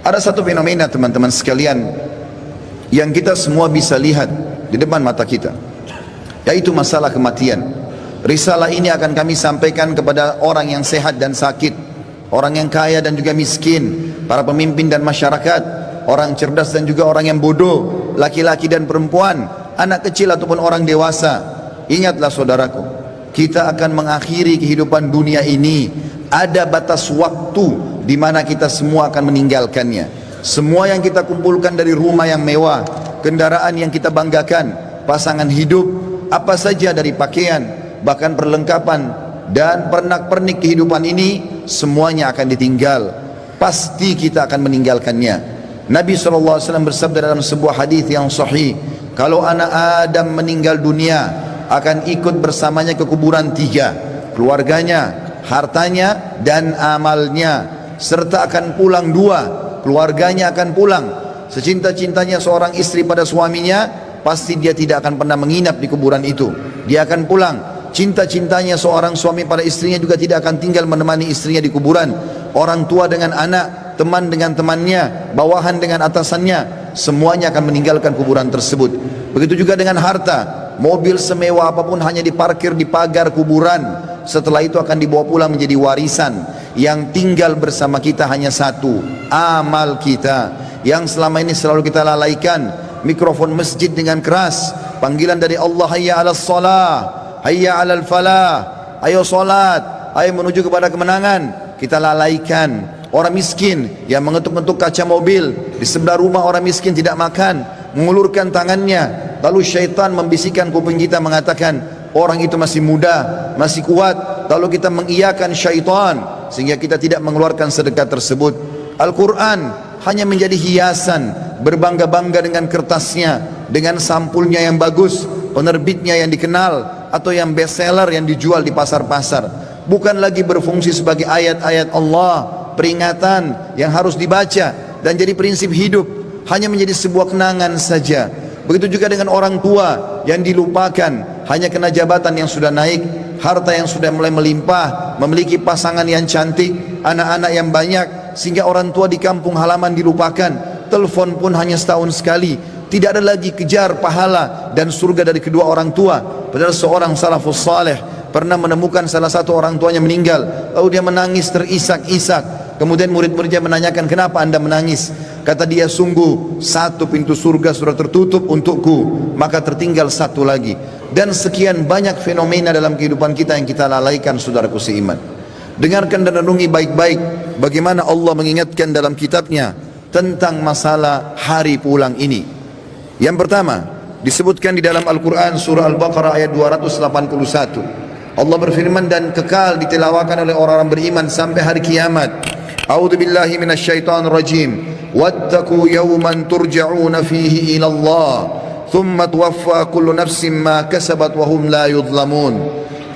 Ada satu fenomena teman-teman sekalian yang kita semua bisa lihat di depan mata kita, yaitu masalah kematian. Risalah ini akan kami sampaikan kepada orang yang sehat dan sakit, orang yang kaya dan juga miskin, para pemimpin dan masyarakat, orang cerdas dan juga orang yang bodoh, laki-laki dan perempuan, anak kecil ataupun orang dewasa. Ingatlah saudaraku, kita akan mengakhiri kehidupan dunia ini. Ada batas waktu di mana kita semua akan meninggalkannya. Semua yang kita kumpulkan dari rumah yang mewah, kendaraan yang kita banggakan, pasangan hidup, apa saja dari pakaian, bahkan perlengkapan dan pernak-pernik kehidupan ini, semuanya akan ditinggal. Pasti kita akan meninggalkannya. Nabi SAW bersabda dalam sebuah hadis yang sahih, kalau anak Adam meninggal dunia, akan ikut bersamanya ke kuburan tiga: keluarganya, hartanya, dan amalnya. Serta akan pulang dua, keluarganya akan pulang. Secinta-cintanya seorang istri pada suaminya, pasti dia tidak akan pernah menginap di kuburan itu. Dia akan pulang. Cinta-cintanya seorang suami pada istrinya juga tidak akan tinggal menemani istrinya di kuburan. Orang tua dengan anak, teman dengan temannya, bawahan dengan atasannya, semuanya akan meninggalkan kuburan tersebut. Begitu juga dengan harta. Mobil semewah apapun hanya diparkir di pagar kuburan. Setelah itu akan dibawa pulang menjadi warisan. Yang tinggal bersama kita hanya satu, amal kita, yang selama ini selalu kita lalaikan. Mikrofon masjid dengan keras, panggilan dari Allah, hayya 'alas shalah, hayya 'alal falah, ayo salat, ayo menuju kepada kemenangan, kita lalaikan. Orang miskin yang mengetuk-ngetuk kaca mobil, di sebelah rumah orang miskin tidak makan, mengulurkan tangannya, lalu syaitan membisikkan kuping kita mengatakan, orang itu masih muda, masih kuat. Lalu kita mengiyakan syaitan sehingga kita tidak mengeluarkan sedekah tersebut. Al-Quran hanya menjadi hiasan, berbangga-bangga dengan kertasnya, dengan sampulnya yang bagus, penerbitnya yang dikenal, atau yang bestseller yang dijual di pasar-pasar. Bukan lagi berfungsi sebagai ayat-ayat Allah, peringatan yang harus dibaca dan jadi prinsip hidup, hanya menjadi sebuah kenangan saja. Begitu juga dengan orang tua yang dilupakan, hanya kena jabatan yang sudah naik, harta yang sudah mulai melimpah, memiliki pasangan yang cantik, anak-anak yang banyak, sehingga orang tua di kampung halaman dilupakan. Telepon pun hanya setahun sekali. Tidak ada lagi kejar pahala dan surga dari kedua orang tua. Padahal seorang salafus saleh pernah menemukan salah satu orang tuanya meninggal, lalu dia menangis terisak-isak. Kemudian murid-muridnya menanyakan, kenapa anda menangis? Kata dia, sungguh satu pintu surga sudah tertutup untukku, maka tertinggal satu lagi. Dan sekian banyak fenomena dalam kehidupan kita yang kita lalaikan, saudaraku seiman. Dengarkan dan renungi baik-baik bagaimana Allah mengingatkan dalam kitabnya tentang masalah hari pulang ini. Yang pertama disebutkan di dalam Al-Quran surah Al-Baqarah ayat 281. Allah berfirman, dan kekal ditilawakan oleh orang-orang beriman sampai hari kiamat. A'udzu billahi minasyaitonir rajim. Wattaqu yawman turja'una fihi ila Allah, thumma tuwaffa kullu nafsin ma kasabat wa hum la yudhlamun.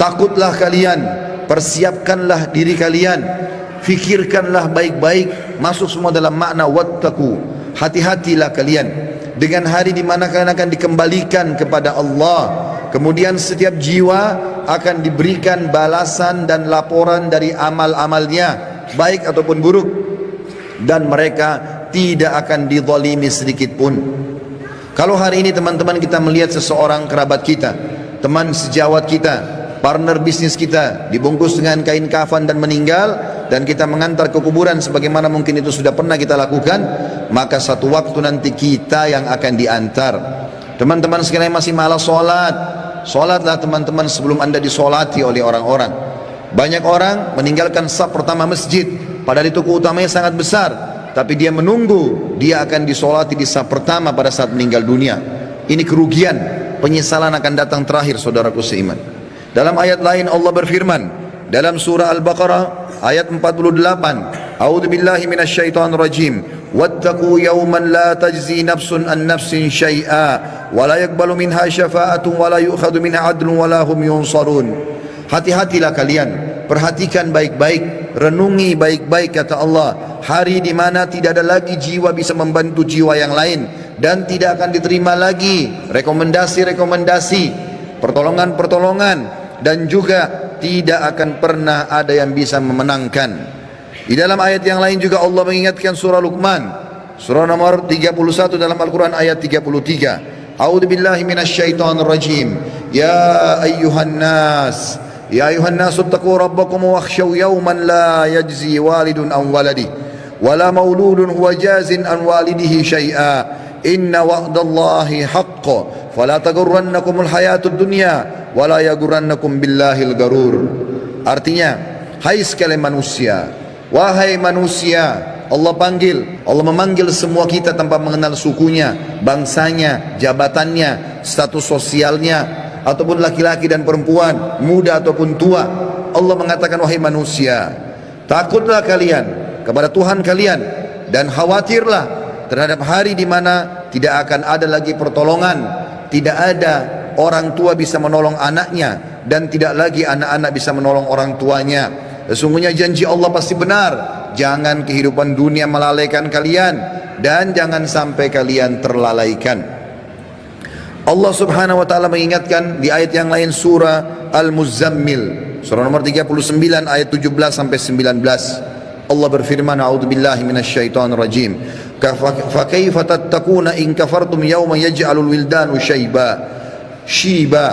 Takutlah kalian, persiapkanlah diri kalian, fikirkanlah baik-baik, masuk semua dalam makna wattaqu. Hati-hatilah kalian dengan hari di mana kalian akan dikembalikan kepada Allah. Kemudian setiap jiwa akan diberikan balasan dan laporan dari amal-amalnya, baik ataupun buruk, dan mereka tidak akan dizalimi sedikit pun. Kalau hari ini teman-teman kita melihat seseorang kerabat kita, teman sejawat kita, partner bisnis kita dibungkus dengan kain kafan dan meninggal, dan kita mengantar ke kuburan sebagaimana mungkin itu sudah pernah kita lakukan, maka satu waktu nanti kita yang akan diantar. Teman-teman sekalian masih malas sholat, sholatlah teman-teman sebelum anda disolati oleh orang-orang. Banyak orang meninggalkan saf pertama masjid, padahal itu keutamanya sangat besar, tapi dia menunggu dia akan disolati di saf pertama pada saat meninggal dunia. Ini kerugian, penyesalan akan datang terakhir, saudaraku seiman. Dalam ayat lain Allah berfirman dalam surah Al-Baqarah ayat 48, A'udzu billahi minasyaitonir rajim. Wattaqu yawman la tajzi nafsun an nafsin syai'a wa la yaqbalu minha syafa'atun wa la yu'khadhu minha 'adlun wa la hum yunsarun. Hati-hatilah kalian, perhatikan baik-baik, renungi baik-baik kata Allah, hari di mana tidak ada lagi jiwa bisa membantu jiwa yang lain, dan tidak akan diterima lagi rekomendasi-rekomendasi, pertolongan-pertolongan, dan juga tidak akan pernah ada yang bisa memenangkan. Di dalam ayat yang lain juga Allah mengingatkan surah Luqman, surah nomor 31 dalam Al-Quran ayat 33. A'udzu billahi minasyaitonir rajim. Ya ayyuhan nas, ya ayyuhan nas ittaqu rabbakum wakhshaw yawman la yajzi walidun an waladihi wala mauludun huwa jazin an walidihi syai'a. Inna wa'dallahi haqqun fala taghurrannakumul hayatud dunya wala yaghurrannakum billahil garur. Artinya, hai sekalian manusia, wahai manusia, Allah panggil, Allah memanggil semua kita tanpa mengenal sukunya, bangsanya, jabatannya, status sosialnya, ataupun laki-laki dan perempuan, muda ataupun tua. Allah mengatakan, wahai manusia, takutlah kalian kepada Tuhan kalian dan khawatirlah terhadap hari di mana tidak akan ada lagi pertolongan, tidak ada orang tua bisa menolong anaknya, dan tidak lagi anak-anak bisa menolong orang tuanya. Sesungguhnya janji Allah pasti benar. Jangan kehidupan dunia melalaikan kalian, dan jangan sampai kalian terlalaikan. Allah subhanahu wa ta'ala mengingatkan di ayat yang lain, surah Al-Muzammil, surah nomor 39 ayat 17 sampai 19. Allah berfirman, a'udzubillahi minasyaitonir rajim. Fa kaifa tattaquna in kafartum yawma yaj'alul wildanu shiba.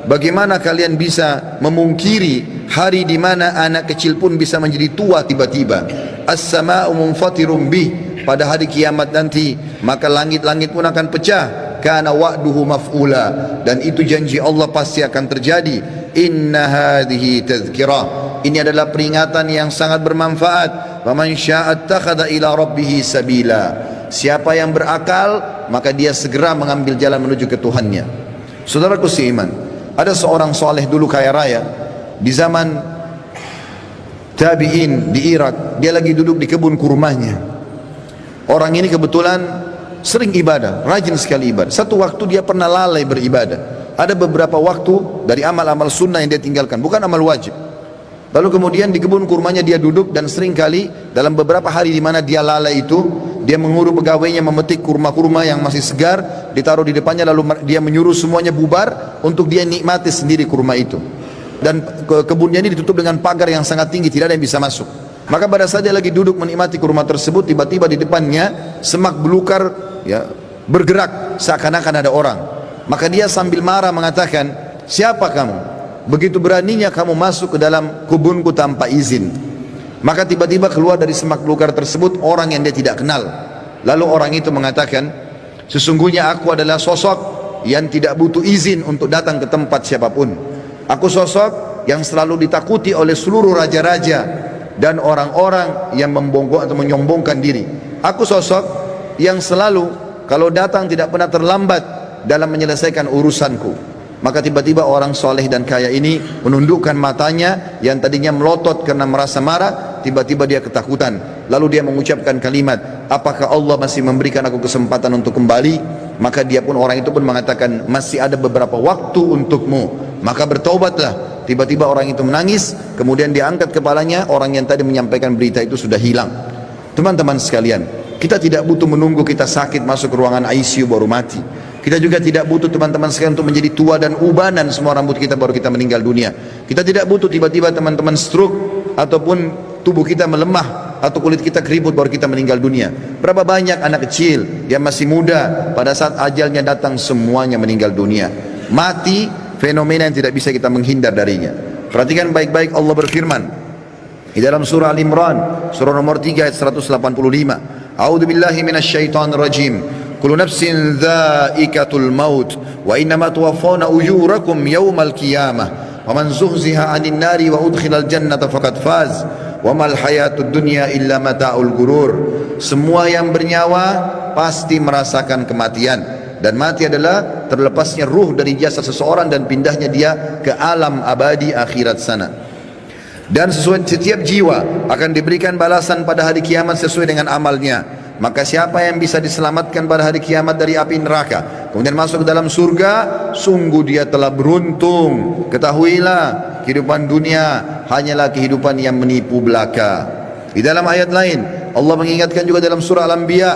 Bagaimana kalian bisa memungkiri hari di mana anak kecil pun bisa menjadi tua tiba-tiba? As-sama'u munfatirun bih, pada hari kiamat nanti maka langit-langit pun akan pecah. Kana wa'duhu maf'ula, dan itu janji Allah pasti akan terjadi. Inna hadhihi tadhkirah, ini adalah peringatan yang sangat bermanfaat. Faman syaa'a ittakhadha ila rabbih sabila, siapa yang berakal maka dia segera mengambil jalan menuju ke Tuhannya. Saudaraku seiman, ada seorang soleh dulu kaya raya di zaman tabi'in di Irak. Dia lagi duduk di kebun kurmanya. Orang ini kebetulan sering ibadah, rajin sekali ibadah. Satu waktu dia pernah lalai beribadah. Ada beberapa waktu dari amal-amal sunnah yang dia tinggalkan, bukan amal wajib. Lalu kemudian di kebun kurmanya dia duduk, dan sering kali dalam beberapa hari di mana dia lalai itu, dia mengurus pegawainya memetik kurma-kurma yang masih segar, ditaruh di depannya, lalu dia menyuruh semuanya bubar untuk dia nikmati sendiri kurma itu. Dan kebunnya ini ditutup dengan pagar yang sangat tinggi, tidak ada yang bisa masuk. Maka pada saat dia lagi duduk menikmati kurma tersebut, tiba-tiba di depannya semak belukar ya bergerak seakan-akan ada orang. Maka dia sambil marah mengatakan, siapa kamu? Begitu beraninya kamu masuk ke dalam kebunku tanpa izin. Maka tiba-tiba keluar dari semak belukar tersebut orang yang dia tidak kenal. Lalu orang itu mengatakan, sesungguhnya aku adalah sosok yang tidak butuh izin untuk datang ke tempat siapapun. Aku sosok yang selalu ditakuti oleh seluruh raja-raja dan orang-orang yang membongkok atau menyombongkan diri. Aku sosok yang selalu kalau datang tidak pernah terlambat dalam menyelesaikan urusanku. Maka tiba-tiba orang soleh dan kaya ini menundukkan matanya yang tadinya melotot karena merasa marah, tiba-tiba dia ketakutan. Lalu dia mengucapkan kalimat, apakah Allah masih memberikan aku kesempatan untuk kembali? Maka dia pun, orang itu pun mengatakan, masih ada beberapa waktu untukmu, maka bertaubatlah. Tiba-tiba orang itu menangis, kemudian dia angkat kepalanya, orang yang tadi menyampaikan berita itu sudah hilang. Teman-teman sekalian, kita tidak butuh menunggu kita sakit masuk ke ruangan ICU baru mati. Kita juga tidak butuh teman-teman sekalian untuk menjadi tua dan ubanan semua rambut kita baru kita meninggal dunia. Kita tidak butuh tiba-tiba teman-teman stroke ataupun tubuh kita melemah atau kulit kita keriput baru kita meninggal dunia. Berapa banyak anak kecil yang masih muda pada saat ajalnya datang semuanya meninggal dunia. Mati fenomena yang tidak bisa kita menghindar darinya. Perhatikan baik-baik, Allah berfirman di dalam surah Al-Imran, surah nomor 3 ayat 185. A'udzubillahi minasyaitonir rajim. Kullu nafsin dha'iqatul maut wa innama tuwaffawna ujurakum yawmal qiyamah wa man zuhziha 'anil nari wa udkhilal jannata faqad faz wa mal hayatud dunya illa mata'ul gurur. Semua yang bernyawa pasti merasakan kematian, dan mati adalah terlepasnya ruh dari jasad seseorang dan pindahnya dia ke alam abadi akhirat sana. Dan setiap jiwa akan diberikan balasan pada hari kiamat sesuai dengan amalnya. Maka siapa yang bisa diselamatkan pada hari kiamat dari api neraka, kemudian masuk ke dalam surga, sungguh dia telah beruntung. Ketahuilah, kehidupan dunia hanyalah kehidupan yang menipu belaka. Di dalam ayat lain, Allah mengingatkan juga dalam surah Al-Anbiya,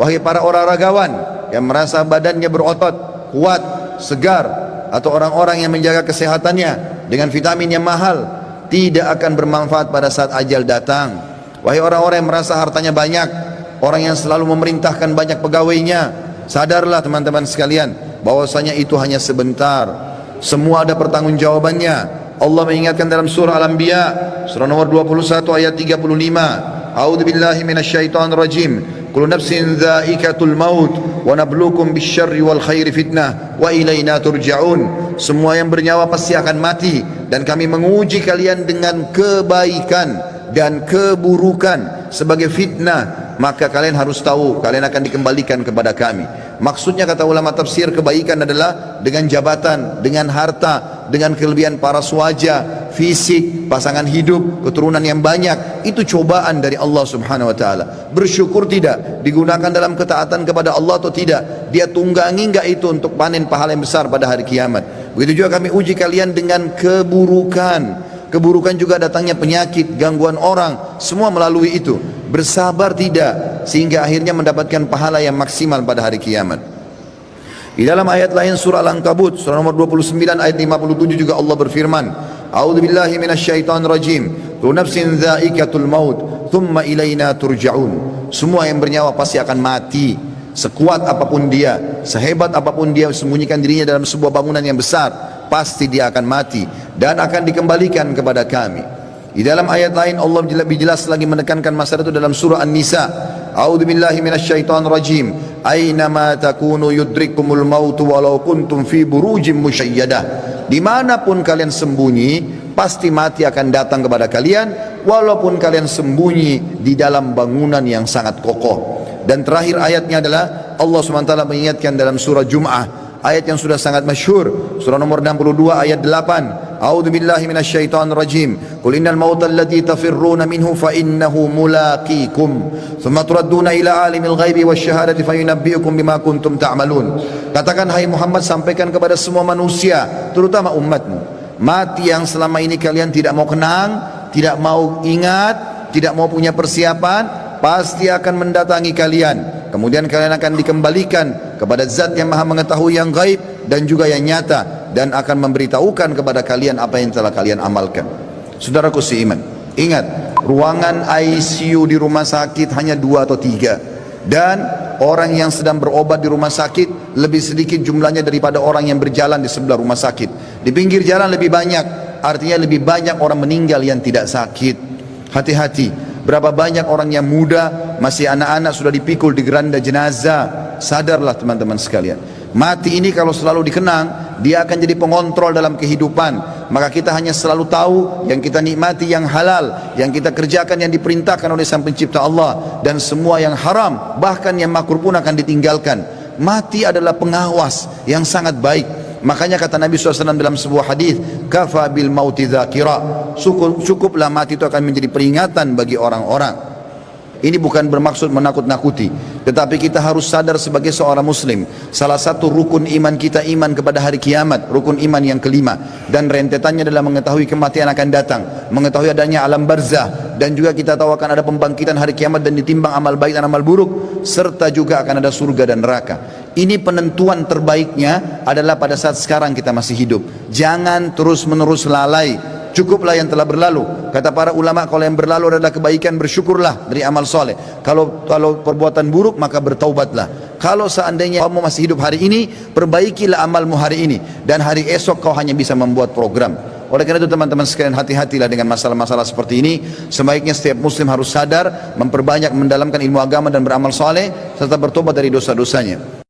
wahai para orang ragawan yang merasa badannya berotot, kuat, segar, atau orang-orang yang menjaga kesehatannya dengan vitamin yang mahal, tidak akan bermanfaat pada saat ajal datang. Wahai orang-orang yang merasa hartanya banyak, orang yang selalu memerintahkan banyak pegawainya, sadarlah teman-teman sekalian bahwasanya itu hanya sebentar. Semua ada pertanggungjawabannya. Allah mengingatkan dalam surah Al-Anbiya, surah nomor 21 ayat 35. A'udzubillahi minasyaitonir rajim. Kullu nafsin dha'iqatul maut wa nabluukum bisyarri wal khairi fitnah wa ilaina turja'un. Semua yang bernyawa pasti akan mati dan kami menguji kalian dengan kebaikan dan keburukan sebagai fitnah, maka kalian harus tahu kalian akan dikembalikan kepada kami. Maksudnya kata ulama tafsir, kebaikan adalah dengan jabatan, dengan harta, dengan kelebihan paras wajah, fisik, pasangan hidup, keturunan yang banyak. Itu cobaan dari Allah subhanahu wa ta'ala. Bersyukur tidak? Digunakan dalam ketaatan kepada Allah atau tidak? Dia tunggangi enggak itu untuk panen pahala yang besar pada hari kiamat? Begitu juga kami uji kalian dengan keburukan. Keburukan juga datangnya penyakit, gangguan orang, semua melalui itu. Bersabar tidak, sehingga akhirnya mendapatkan pahala yang maksimal pada hari kiamat. Di dalam ayat lain surah Al-Ankabut, surah nomor 29 ayat 57 juga Allah berfirman, A'udzubillahi minasyaitonir rajim. Kullu nafsin dha'iqatul maut, thumma ilaina turja'un. Semua yang bernyawa pasti akan mati. Sekuat apapun dia, sehebat apapun dia sembunyikan dirinya dalam sebuah bangunan yang besar, pasti dia akan mati dan akan dikembalikan kepada kami. Di dalam ayat lain Allah lebih jelas lagi menekankan masalah itu dalam surah An-Nisa. A'udzubillahi minasyaitonir rajim. Ainama takunu yudrikumul maut walau kuntum fi burujim musyayyadah. Dimanapun kalian sembunyi, pasti mati akan datang kepada kalian, walaupun kalian sembunyi di dalam bangunan yang sangat kokoh. Dan terakhir ayatnya adalah Allah SWT mengingatkan dalam surah Jum'ah, ayat yang sudah sangat masyhur, surah nomor 62 ayat 8. A'udzubillahi minasyaitonir rajim. Qul innal mautal ladzi tafirruna minhu fa innahu mulaqikum thumma turadduna ila alimil ghaibi wasyahadati fayunabbiukum bima kuntum ta'malun. Katakan hai Muhammad, sampaikan kepada semua manusia, terutama umatmu, mati yang selama ini kalian tidak mau kenang, tidak mau ingat, tidak mau punya persiapan, pasti akan mendatangi kalian. Kemudian kalian akan dikembalikan kepada zat yang maha mengetahui yang gaib dan juga yang nyata, dan akan memberitahukan kepada kalian apa yang telah kalian amalkan. Saudaraku seiman, ingat, ruangan ICU di rumah sakit hanya 2 atau 3, dan orang yang sedang berobat di rumah sakit lebih sedikit jumlahnya daripada orang yang berjalan di sebelah rumah sakit. Di pinggir jalan lebih banyak, artinya lebih banyak orang meninggal yang tidak sakit. Hati-hati. Berapa banyak orang yang muda, masih anak-anak sudah dipikul di geranda jenazah. Sadarlah teman-teman sekalian, mati ini kalau selalu dikenang, dia akan jadi pengontrol dalam kehidupan. Maka kita hanya selalu tahu yang kita nikmati yang halal, yang kita kerjakan yang diperintahkan oleh Sang Pencipta Allah, dan semua yang haram, bahkan yang makruh pun akan ditinggalkan. Mati adalah pengawas yang sangat baik. Makanya kata Nabi SAW dalam sebuah hadis, kafa bil mauti dzakira, cukuplah mati itu akan menjadi peringatan bagi orang-orang. Ini bukan bermaksud menakut-nakuti, tetapi kita harus sadar sebagai seorang muslim, salah satu rukun iman kita iman kepada hari kiamat, rukun iman yang kelima, dan rentetannya adalah mengetahui kematian akan datang, mengetahui adanya alam barzah, dan juga kita tahu akan ada pembangkitan hari kiamat dan ditimbang amal baik dan amal buruk, serta juga akan ada surga dan neraka. Ini penentuan terbaiknya adalah pada saat sekarang kita masih hidup. Jangan terus-menerus lalai. Cukuplah yang telah berlalu. Kata para ulama, kalau yang berlalu adalah kebaikan, bersyukurlah dari amal soleh. Kalau perbuatan buruk, maka bertaubatlah. Kalau seandainya kamu masih hidup hari ini, perbaikilah amalmu hari ini, dan hari esok kau hanya bisa membuat program. Oleh karena itu teman-teman sekalian, hati-hatilah dengan masalah-masalah seperti ini. Sebaiknya setiap muslim harus sadar, memperbanyak mendalamkan ilmu agama dan beramal soleh, serta bertobat dari dosa-dosanya.